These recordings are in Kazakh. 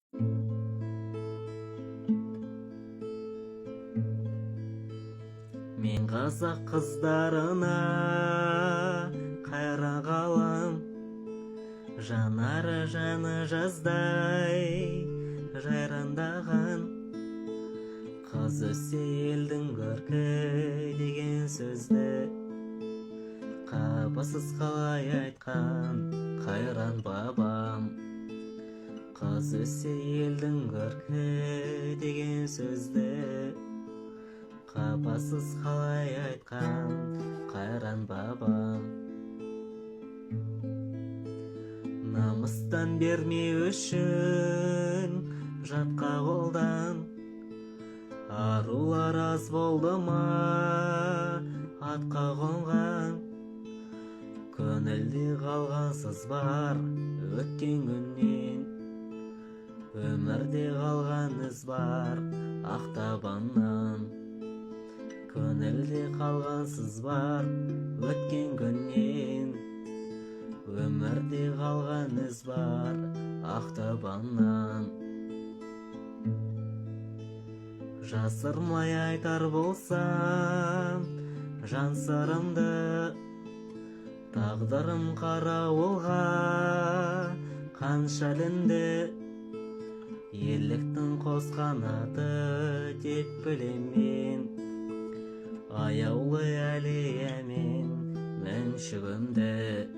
Мен қазақ қыздарына қайран қалам, жанары жаны жаздай жайрандаған. Қыз өссе елдің көркі деген сөзді қапысыз қалай айтқан қайран бабам. Қыз өссе елдің көркі деген сөзді қапасыз қалай айтқан қайран бабам. Намыстан бермеу үшін жатқа қолдан арулар аз болды ма атқа қонған. Көңілде қалған сыз бар өткен күннен, өмірде қалған із бар ақтабаннан. Көңілде қалған сыз бар өткен күннен, өмірде қалған із бар ақтабаннан. Жасырмай айтар болсам жан сырымды, тағдырым қарауылға қанша ілінді. Ерліктің қос қанаты деп білемен, аяулы әлиямен мәншүгімді.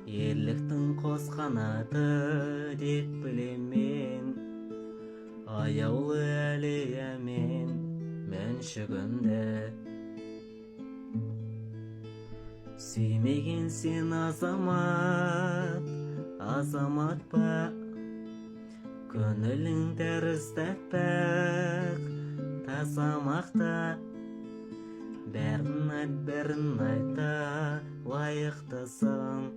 Ерліктің қос қанаты деп білемен, аяулы әлиямен мәншүгімді. Сүймеген сен азамат, азамат па? Көңілің тәрізді әппақ, тазамақта. Бәрін айта лайықтысың.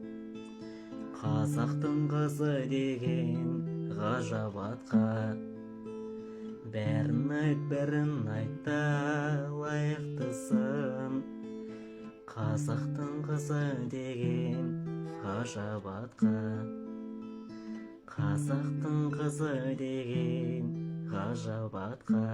Қазақтың қызы деген ғажап атқа. Бәрін айта лайықтысың. Қазақтың қызы деген ғажап атқа. Қазақтың қызы деген ғажап атқа.